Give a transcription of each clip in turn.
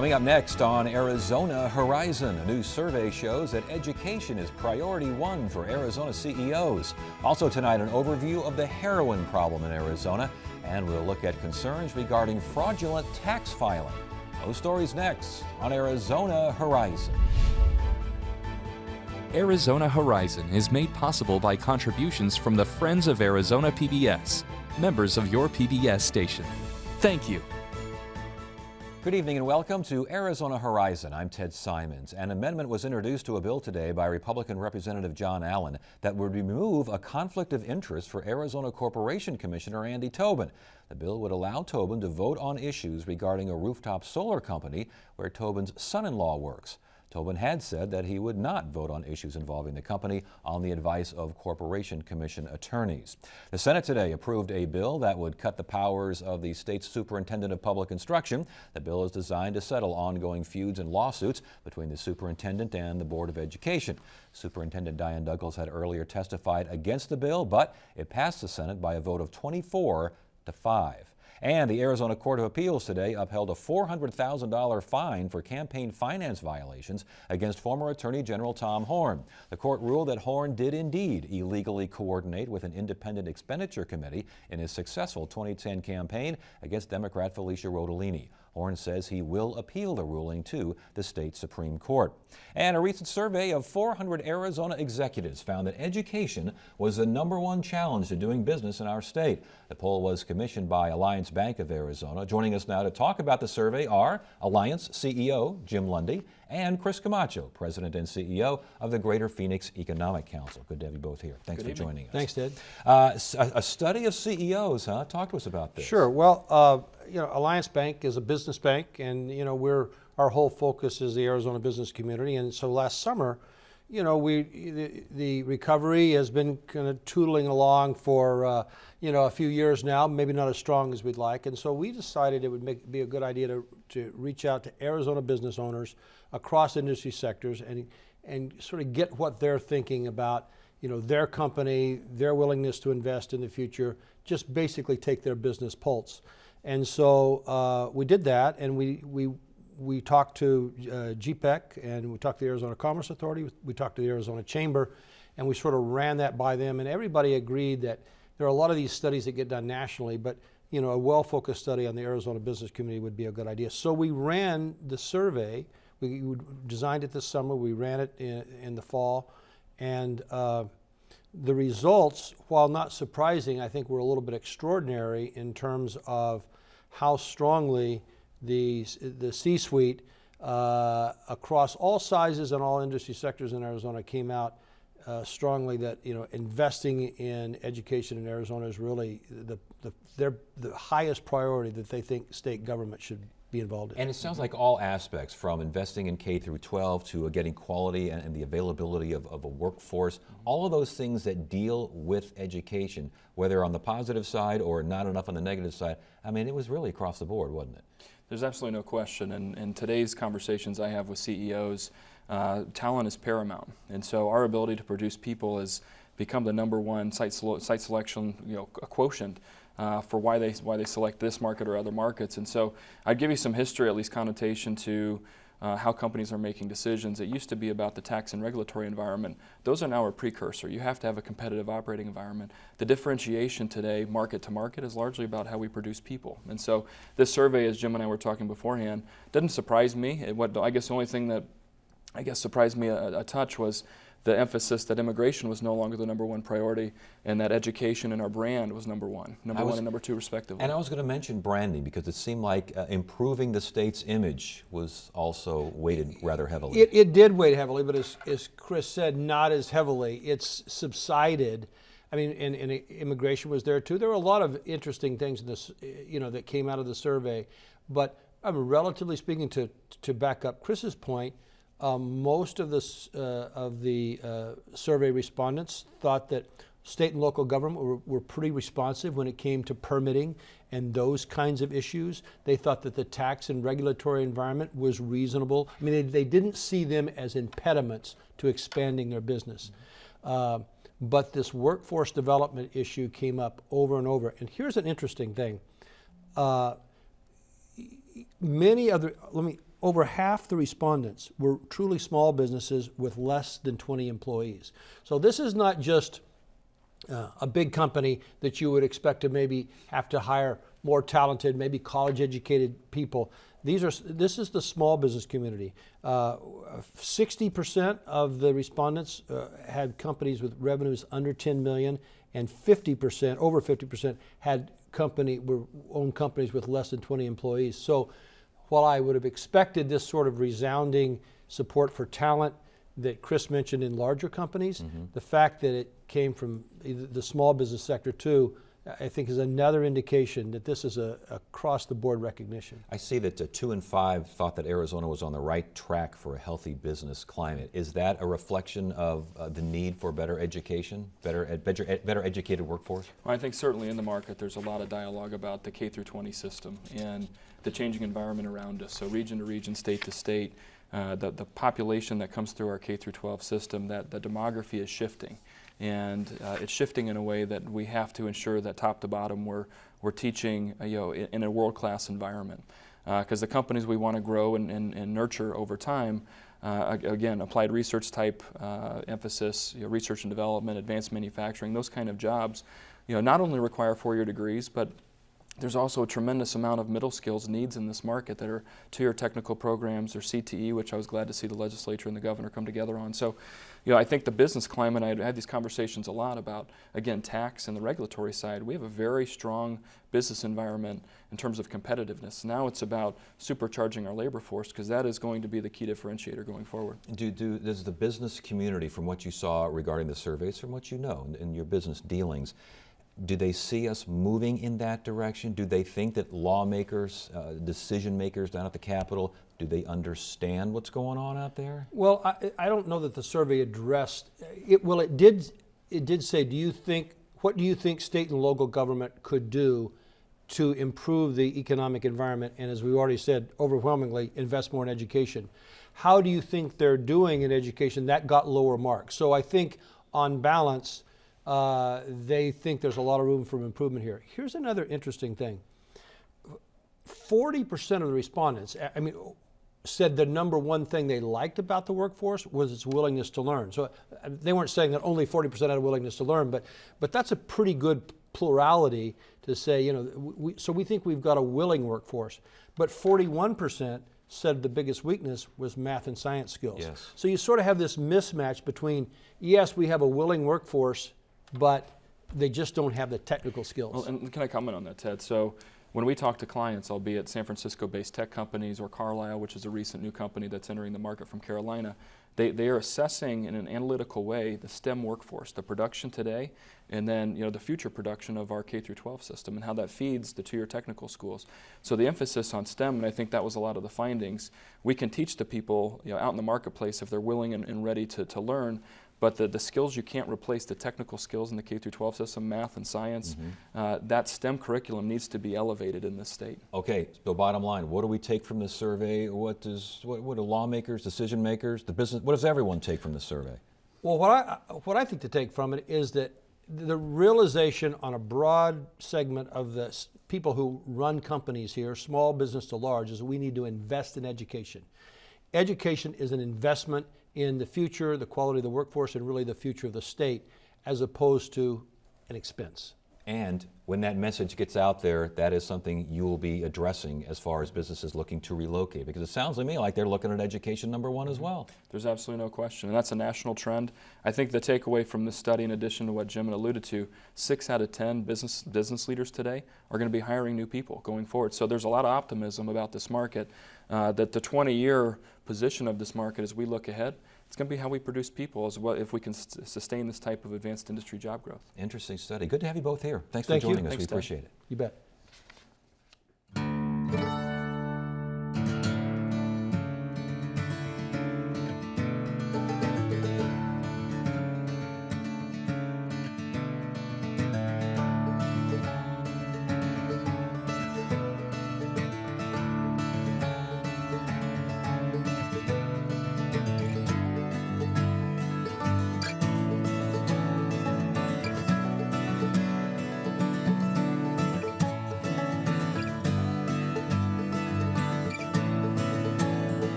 Coming up next on Arizona Horizon, a new survey shows that education is priority one for Arizona CEOs. Also tonight, an overview of the heroin problem in Arizona, and we'll look at concerns regarding fraudulent tax filing. Those stories next on Arizona Horizon. Arizona Horizon is made possible by contributions from the Friends of Arizona PBS, members of your PBS station. Thank you. Good evening and welcome to Arizona Horizon. I'm Ted Simons. An amendment was introduced to a bill today by Republican Representative John Allen that would remove a conflict of interest for Arizona Corporation Commissioner Andy Tobin. The bill would allow Tobin to vote on issues regarding a rooftop solar company where Tobin's son-in-law works. Tobin had said that he would not vote on issues involving the company on the advice of Corporation Commission attorneys. The Senate today approved a bill that would cut the powers of the state's Superintendent of Public Instruction. The bill is designed to settle ongoing feuds and lawsuits between the superintendent and the Board of Education. Superintendent Diane Douglas had earlier testified against the bill, but it passed the Senate by a vote of 24-5. And the Arizona Court of Appeals today upheld a $400,000 fine for campaign finance violations against former Attorney General Tom Horne. The court ruled that Horne did indeed illegally coordinate with an independent expenditure committee in his successful 2010 campaign against Democrat Felicia Rodolini. Horne says he will appeal the ruling to the state Supreme Court. And a recent survey of 400 Arizona executives found that education was the #1 challenge to doing business in our state. The poll was commissioned by Alliance Bank of Arizona. Joining us now to talk about the survey are Alliance CEO Jim Lundy and Chris Camacho, President and CEO of the Greater Phoenix Economic Council. Good to have you both here. Thanks for joining us. Thanks, Ted. A study of CEOs, huh? Talk to us about this. Sure. Well, Alliance Bank is a business bank, and our whole focus is the Arizona business community. And so last summer, the recovery has been kind of tootling along for a few years now, maybe not as strong as we'd like. And so we decided it would be a good idea to reach out to Arizona business owners across industry sectors and sort of get what they're thinking about their company, their willingness to invest in the future, just basically take their business pulse. And so we did that, and we talked to GPEC, and we talked to the Arizona Commerce Authority, we talked to the Arizona Chamber, and we sort of ran that by them, and everybody agreed that there are a lot of these studies that get done nationally, but a well-focused study on the Arizona business community would be a good idea. So we ran the survey. We designed it this summer. We ran it in the fall, and the results, while not surprising, I think were a little bit extraordinary in terms of how strongly the C-suite across all sizes and all industry sectors in Arizona came out strongly that investing in education in Arizona is really the highest priority that they think state government should be involved in. And it sounds like all aspects, from investing in K through 12 to getting quality and the availability of a workforce, all of those things that deal with education, whether on the positive side or not enough on the negative side, I mean, it was really across the board, wasn't it? There's absolutely no question. And in today's conversations I have with CEOs, talent is paramount. And so our ability to produce people has become the #1 site selection quotient for why they select this market or other markets. And so I'd give you some history, at least connotation to how companies are making decisions. It used to be about the tax and regulatory environment. Those are now a precursor. You have to have a competitive operating environment. The differentiation today, market to market, is largely about how we produce people. And so this survey, as Jim and I were talking beforehand, doesn't surprise me. I guess the only thing that surprised me a touch was the emphasis that immigration was no longer the #1 priority, and that education and our brand was #1 and #2 respectively. And I was going to mention branding, because it seemed like improving the state's image was also weighted rather heavily. It did weigh heavily, but as Chris said, not as heavily. It's subsided. I mean, and immigration was there too. There were a lot of interesting things in this, that came out of the survey. But relatively speaking, to back up Chris's point, most of the survey respondents thought that state and local government were pretty responsive when it came to permitting and those kinds of issues. They thought that the tax and regulatory environment was reasonable. I mean, they didn't see them as impediments to expanding their business. But this workforce development issue came up over and over. And here's an interesting thing. over half the respondents were truly small businesses with less than 20 employees. So this is not just a big company that you would expect to maybe have to hire more talented, maybe college-educated people. This is the small business community. 60% of the respondents had companies with revenues under 10 million, and 50%, over 50%, owned companies with less than 20 employees. So while I would have expected this sort of resounding support for talent that Chris mentioned in larger companies, the fact that it came from the small business sector too, I think is another indication that this is a across-the-board recognition. I see that 2 in 5 thought that Arizona was on the right track for a healthy business climate. Is that a reflection of the need for better education, better educated workforce? Well, I think certainly in the market there's a lot of dialogue about the K through 20 system and the changing environment around us. So region to region, state to state, the population that comes through our K through 12 system, that the demography is shifting. And it's shifting in a way that we have to ensure that top to bottom we're teaching in a world-class environment. Because the companies we want to grow and nurture over time, again, applied research type emphasis, research and development, advanced manufacturing, those kind of jobs, not only require 4-year degrees, but there's also a tremendous amount of middle skills needs in this market that are 2-year technical programs or CTE, which I was glad to see the legislature and the governor come together on. So, I think the business climate, I had these conversations a lot about, again, tax and the regulatory side. We have a very strong business environment in terms of competitiveness. Now it's about supercharging our labor force, because that is going to be the key differentiator going forward. Does the business community, from what you saw regarding the surveys, from what you know in your business dealings, do they see us moving in that direction? Do they think that lawmakers, decision makers down at the Capitol, do they understand what's going on out there? Well, I don't know that the survey addressed it. Well, it did say, what do you think state and local government could do to improve the economic environment? And as we already said, overwhelmingly invest more in education. How do you think they're doing in education? That got lower marks. So I think on balance, they think there's a lot of room for improvement here. Here's another interesting thing. 40% of the respondents, said the number one thing they liked about the workforce was its willingness to learn. So they weren't saying that only 40% had a willingness to learn, but that's a pretty good plurality to say, so we think we've got a willing workforce. But 41% said the biggest weakness was math and science skills. Yes. So you sort of have this mismatch between, yes, we have a willing workforce, but they just don't have the technical skills. Well, and can I comment on that, Ted? So when we talk to clients, albeit San Francisco-based tech companies or Carlisle, which is a recent new company that's entering the market from Carolina, they are assessing in an analytical way the STEM workforce, the production today, and then the future production of our K through 12 system and how that feeds the 2-year technical schools. So the emphasis on STEM, and I think that was a lot of the findings, we can teach the people out in the marketplace if they're willing and ready to learn. But the skills you can't replace, the technical skills in the K through 12 system, math and science, that STEM curriculum needs to be elevated in this state. Okay, so bottom line, what do we take from this survey? What do lawmakers, decision makers, the business, what does everyone take from this survey? Well, what I think to take from it is that the realization on a broad segment of the people who run companies here, small business to large, is that we need to invest in education. Education is an investment in the future, the quality of the workforce, and really the future of the state, as opposed to an expense. And when that message gets out there, that is something you will be addressing as far as businesses looking to relocate, because it sounds to me like they're looking at education number one as well. There's absolutely no question, and that's a national trend. I think the takeaway from this study, in addition to what Jim alluded to, 6 out of 10 business leaders today are going to be hiring new people going forward. So there's a lot of optimism about this market, that the 20-year position of this market as we look ahead, it's going to be how we produce people as well if we can sustain this type of advanced industry job growth. Interesting study. Good to have you both here. Thanks for joining us. We appreciate it. You bet.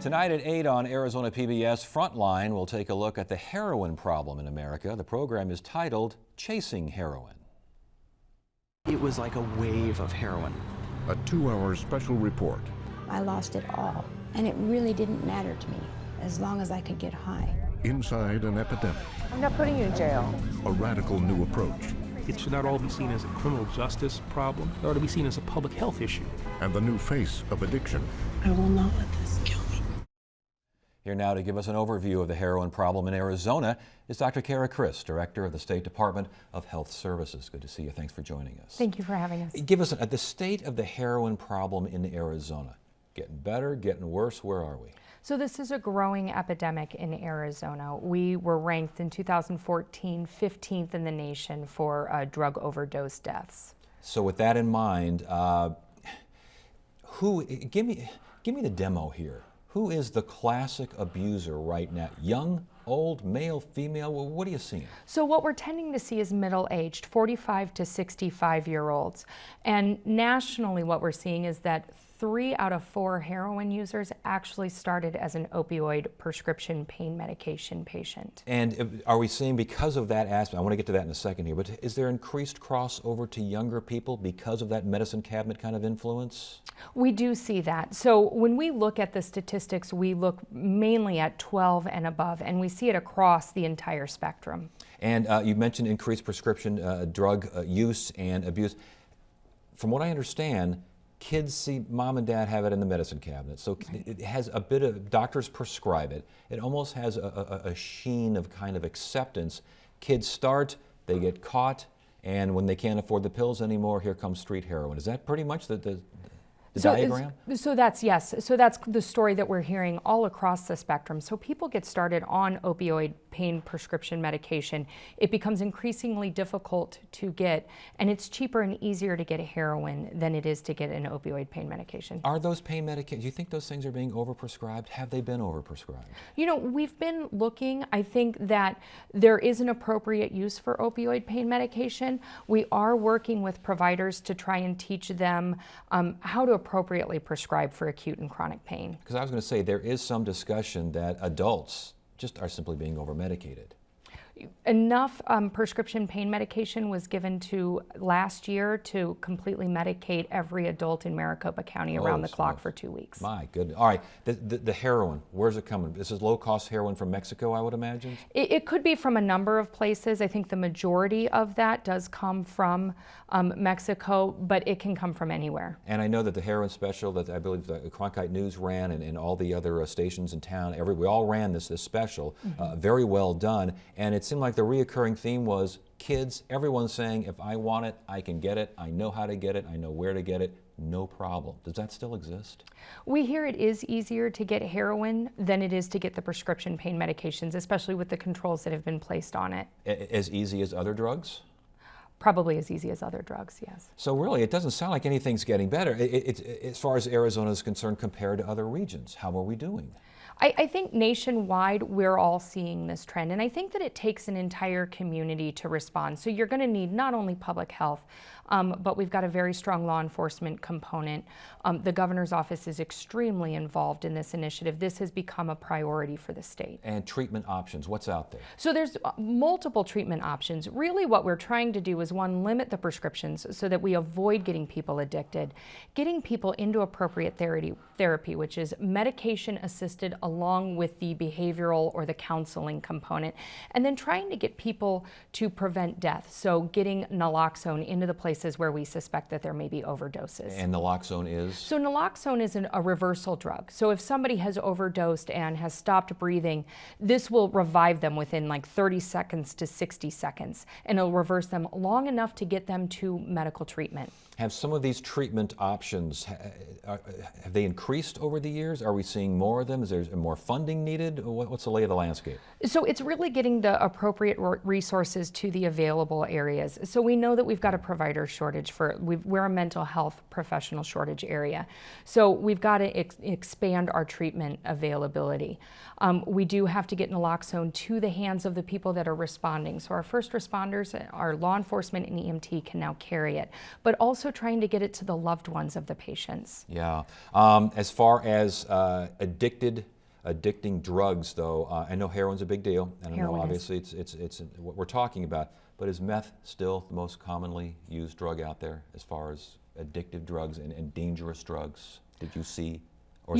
Tonight at 8 on Arizona PBS Frontline, we'll take a look at the heroin problem in America. The program is titled Chasing Heroin. It was like a wave of heroin. A 2-hour special report. I lost it all, and it really didn't matter to me as long as I could get high. Inside an epidemic. I'm not putting you in jail. A radical new approach. It should not all be seen as a criminal justice problem. It ought to be seen as a public health issue. And the new face of addiction. I will not let this kill me. Here now to give us an overview of the heroin problem in Arizona is Dr. Kara Chris, Director of the State Department of Health Services. Good to see you. Thanks for joining us. Thank you for having us. Give us the state of the heroin problem in Arizona. Getting better, getting worse? Where are we? So this is a growing epidemic in Arizona. We were ranked in 2014 15th in the nation for drug overdose deaths. So with that in mind, give me the demo here. Who is the classic abuser right now? Young, old, male, female? What are you seeing? So what we're tending to see is middle-aged, 45 to 65-year-olds. And nationally what we're seeing is that 3 out of 4 heroin users actually started as an opioid prescription pain medication patient. And are we seeing, because of that aspect, I want to get to that in a second here, but is there increased crossover to younger people because of that medicine cabinet kind of influence? We do see that. So when we look at the statistics, we look mainly at 12 and above, and we see it across the entire spectrum. And you mentioned increased prescription drug use and abuse. From what I understand, kids see mom and dad have it in the medicine cabinet, so it has a bit of, doctors prescribe it. It almost has a sheen of kind of acceptance. Kids start, they get caught, and when they can't afford the pills anymore, here comes street heroin. Is that pretty much the diagram? So that's, yes. So that's the story that we're hearing all across the spectrum. So people get started on opioid pain prescription medication. It becomes increasingly difficult to get, and it's cheaper and easier to get a heroin than it is to get an opioid pain medication. Are those pain medications, do you think those things are being overprescribed? Have they been overprescribed? You know, we've been looking. I think that there is an appropriate use for opioid pain medication. We are working with providers to try and teach them how to appropriately prescribe for acute and chronic pain. Because I was going to say, there is some discussion that adults just are simply being over-medicated. Enough prescription pain medication was given to last year to completely medicate every adult in Maricopa County around the clock for 2 weeks. My goodness. All right, the heroin, where's it coming? This is low-cost heroin from Mexico, I would imagine? It could be from a number of places. I think the majority of that does come from Mexico, but it can come from anywhere. And I know that the heroin special that I believe the Cronkite News ran and all the other stations in town, we all ran this special, very well done, and it seemed like the reoccurring theme was kids, everyone's saying, if I want it, I can get it, I know how to get it, I know where to get it, no problem. Does that still exist? We hear it is easier to get heroin than it is to get the prescription pain medications, especially with the controls that have been placed on it. As easy as other drugs? Probably as easy as other drugs, yes. So really, it doesn't sound like anything's getting better. As far as Arizona is concerned compared to other regions, how are we doing? I think nationwide, we're all seeing this trend, and I think that it takes an entire community to respond. So you're going to need not only public health, but we've got a very strong law enforcement component. The governor's office is extremely involved in this initiative. This has become a priority for the state. And treatment options, what's out there? So there's multiple treatment options. Really what we're trying to do is, one, limit the prescriptions so that we avoid getting people addicted, getting people into appropriate therapy, which is medication assisted along with the behavioral or the counseling component, and then trying to get people to prevent death. So getting naloxone into the places where we suspect that there may be overdoses. And naloxone is? So naloxone is a reversal drug. So if somebody has overdosed and has stopped breathing, this will revive them within like 30 seconds to 60 seconds, and it'll reverse them long enough to get them to medical treatment. Have some of these treatment options, have they increased over the years? Are we seeing more of them? more funding needed? What's the lay of the landscape? So it's really getting the appropriate resources to the available areas. So we know that we've got a provider shortage we're a mental health professional shortage area. So we've got to expand our treatment availability. We do have to get naloxone to the hands of the people that are responding. So our first responders, our law enforcement and EMT can now carry it, but also trying to get it to the loved ones of the patients. Yeah. As far as addicting drugs, though, I know heroin's a big deal, and I know obviously it's what we're talking about. But is meth still the most commonly used drug out there as far as addictive drugs and dangerous drugs? Did you see, or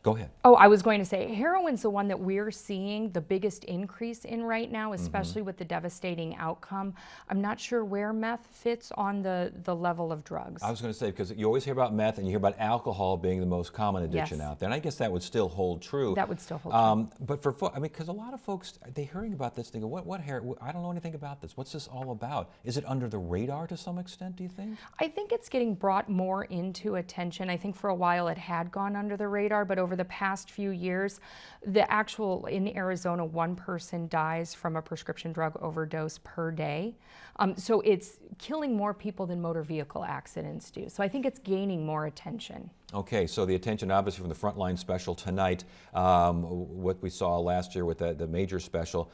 go ahead. Oh, I was going to say heroin's the one that we're seeing the biggest increase in right now, especially with the devastating outcome. I'm not sure where meth fits on the level of drugs. I was going to say, because you always hear about meth and you hear about alcohol being the most common addiction Yes. out there, and I guess that would still hold true. That would still hold true. But I mean, because a lot of folks, they're hearing about this, they go, what heroin? I don't know anything about this. What's this all about? Is it under the radar to some extent, do you think? I think it's getting brought more into attention. I think for a while it had gone under the radar, but over the past few years, in Arizona, one person dies from a prescription drug overdose per day. So it's killing more people than motor vehicle accidents do. So I think it's gaining more attention. Okay, so the attention obviously from the Frontline special tonight, what we saw last year with the major special.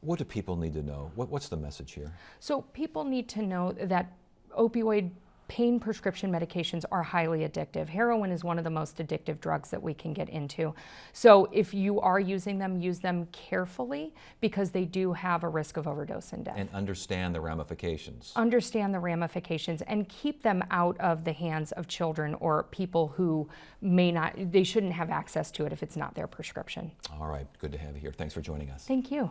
What do people need to know? What's the message here? So people need to know that opioid pain prescription medications are highly addictive. Heroin is one of the most addictive drugs that we can get into. So if you are using them, use them carefully because they do have a risk of overdose and death. And understand the ramifications. Understand the ramifications and keep them out of the hands of children or people who they shouldn't have access to it if it's not their prescription. All right, good to have you here. Thanks for joining us. Thank you.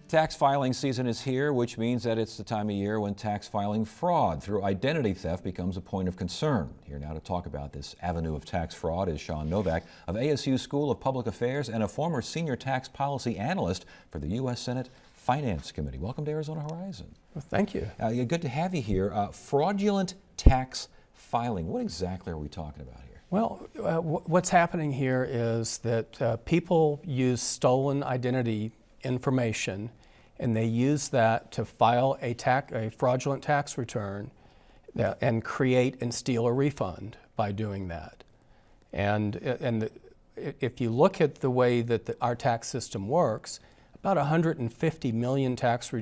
Tax filing season is here, which means that it's the time of year when tax filing fraud through identity theft becomes a point of concern. Here now to talk about this avenue of tax fraud is Sean Novak of ASU School of Public Affairs and a former senior tax policy analyst for the U.S. Senate Finance Committee. Welcome to Arizona Horizon. Well, thank you. Good to have you here. Fraudulent tax filing. What exactly are we talking about here? Well, what's happening here is that people use stolen identity information and they use that to file a fraudulent tax return and create and steal a refund by doing that. And if you look at the way that our tax system works, about 150 million tax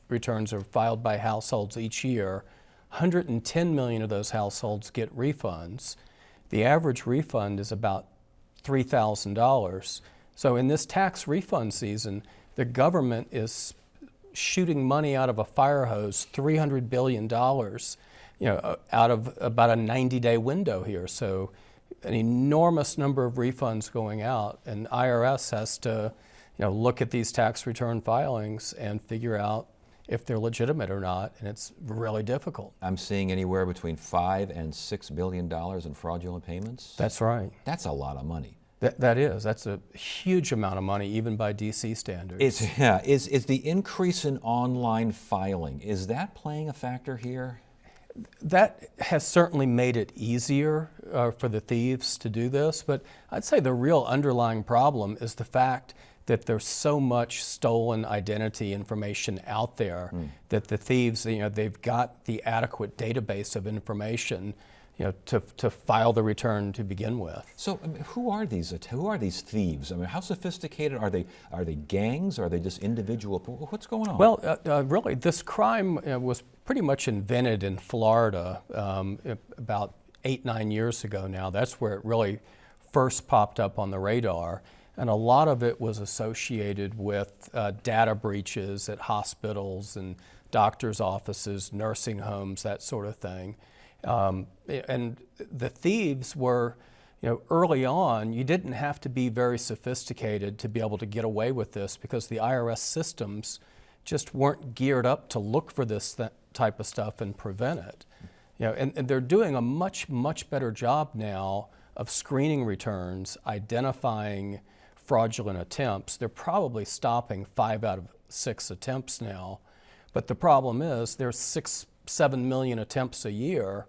returns are filed by households each year. 110 million of those households get refunds. The average refund is about $3,000. So in this tax refund season, the government is shooting money out of a fire hose, $300 billion, out of about a 90-day window here. So an enormous number of refunds going out, and IRS has to, look at these tax return filings and figure out if they're legitimate or not, and it's really difficult. I'm seeing anywhere between $5 and $6 billion in fraudulent payments. That's right. That's a lot of money. That's a huge amount of money, even by DC standards. Is the increase in online filing, is that playing a factor here? That has certainly made it easier for the thieves to do this, but I'd say the real underlying problem is the fact that there's so much stolen identity information out there that the thieves, they've got the adequate database of information, to file the return to begin with. So, I mean, who are these thieves? I mean, how sophisticated are they? Are they gangs? Are they just individual? What's going on? Well, really, this crime was pretty much invented in Florida about 8-9 years ago now. That's where it really first popped up on the radar. And a lot of it was associated with data breaches at hospitals and doctors' offices, nursing homes, that sort of thing. And the thieves were, early on, you didn't have to be very sophisticated to be able to get away with this because the IRS systems just weren't geared up to look for this type of stuff and prevent it. And they're doing a much, much better job now of screening returns, identifying fraudulent attempts. They're probably stopping 5 out of 6 attempts now. But the problem is there's 6-7 million attempts a year.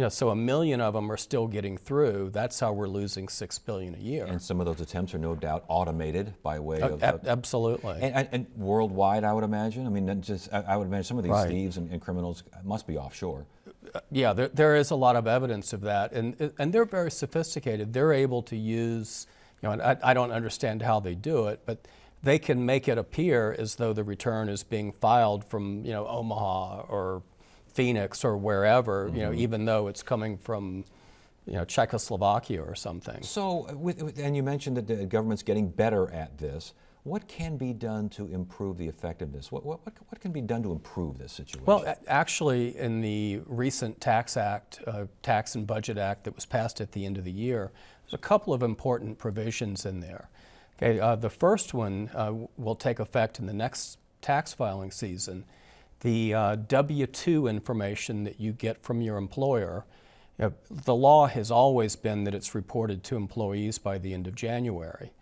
So 1 million of them are still getting through. That's how we're losing $6 billion a year. And some of those attempts are no doubt automated by way of absolutely. And worldwide, I would imagine. I mean, I would imagine some of these Right. thieves and criminals must be offshore. Yeah, there is a lot of evidence of that, and they're very sophisticated. They're able to use, and I don't understand how they do it, but they can make it appear as though the return is being filed from Omaha or Phoenix or wherever, even though it's coming from Czechoslovakia or something. So, and you mentioned that the government's getting better at this. What can be done to improve the effectiveness? What can be done to improve this situation? Well, actually, in the recent Tax and Budget Act that was passed at the end of the year, there's a couple of important provisions in there. Okay, the first one will take effect in the next tax filing season. The W-2 information that you get from your employer, the law has always been that it's reported to employees by the end of January.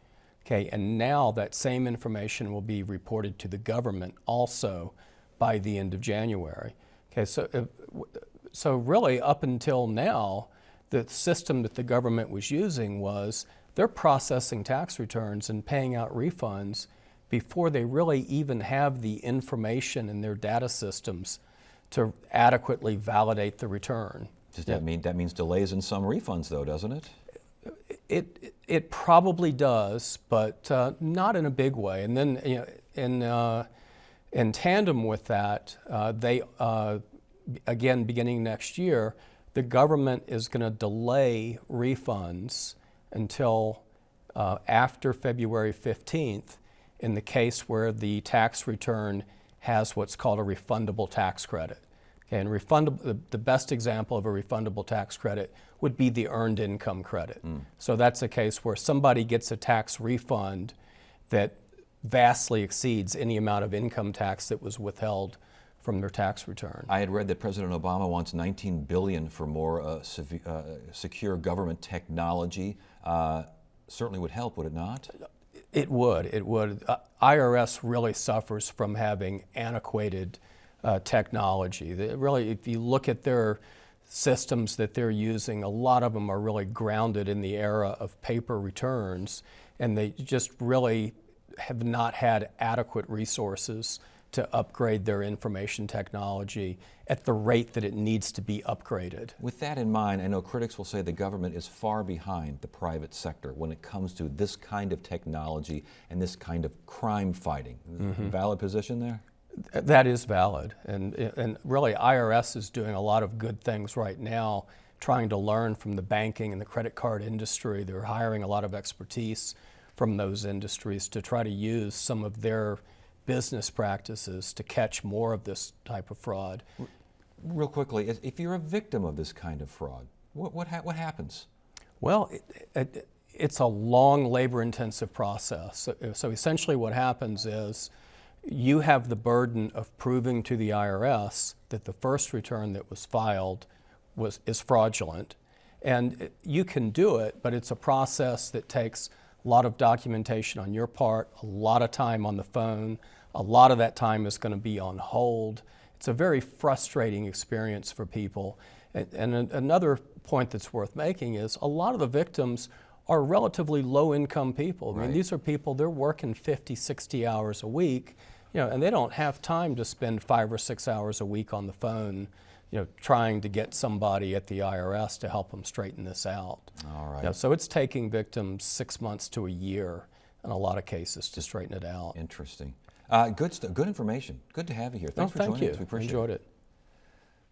Okay, and now that same information will be reported to the government also by the end of January. Okay, so really up until now, the system that the government was using was they're processing tax returns and paying out refunds before they really even have the information in their data systems to adequately validate the return. Does that mean that means delays in some refunds, though, doesn't it? It probably does, but not in a big way. And then, in tandem with that, they again, beginning next year, the government is going to delay refunds until after February 15th in the case where the tax return has what's called a refundable tax credit. Okay, and the best example of a refundable tax credit would be the earned income credit. So that's a case where somebody gets a tax refund that vastly exceeds any amount of income tax that was withheld from their tax return. I had read that President Obama wants $19 billion for more secure government technology. Certainly would help, would it not? It would. IRS really suffers from having antiquated technology. Really, if you look at their systems that they're using, a lot of them are really grounded in the era of paper returns, and they just really have not had adequate resources to upgrade their information technology at the rate that it needs to be upgraded. With that in mind, I know critics will say the government is far behind the private sector when it comes to this kind of technology and this kind of crime fighting. Valid position there? That is valid, and really IRS is doing a lot of good things right now, trying to learn from the banking and the credit card industry. They're hiring a lot of expertise from those industries to try to use some of their business practices to catch more of this type of fraud. Real quickly, if you're a victim of this kind of fraud, what happens? Well, it's a long, labor-intensive process. So essentially what happens is you have the burden of proving to the IRS that the first return that was filed is fraudulent. And you can do it, but it's a process that takes a lot of documentation on your part, a lot of time on the phone. A lot of that time is going to be on hold. It's a very frustrating experience for people. And another point that's worth making is a lot of the victims are relatively low-income people. I mean, these are people, they're working 50, 60 hours a week, and they don't have time to spend 5 or 6 hours a week on the phone trying to get somebody at the IRS to help them straighten this out. All right. You know, so it's taking victims 6 months to a year in a lot of cases to straighten it out. Interesting. Good information. Good to have you here. Thanks for thank joining you. us. We appreciate Enjoyed it. it.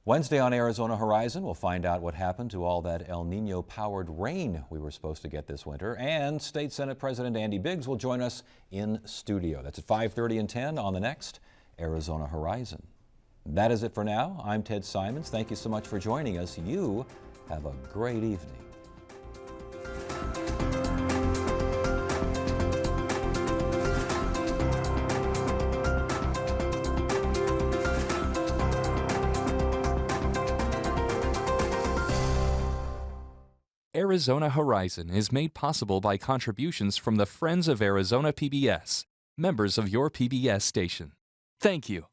Wednesday on Arizona Horizon, we'll find out what happened to all that El Nino-powered rain we were supposed to get this winter. And State Senate President Andy Biggs will join us in studio. That's at 5:30 and 10 on the next Arizona Horizon. That is it for now. I'm Ted Simons. Thank you so much for joining us. You have a great evening. Arizona Horizon is made possible by contributions from the Friends of Arizona PBS, members of your PBS station. Thank you.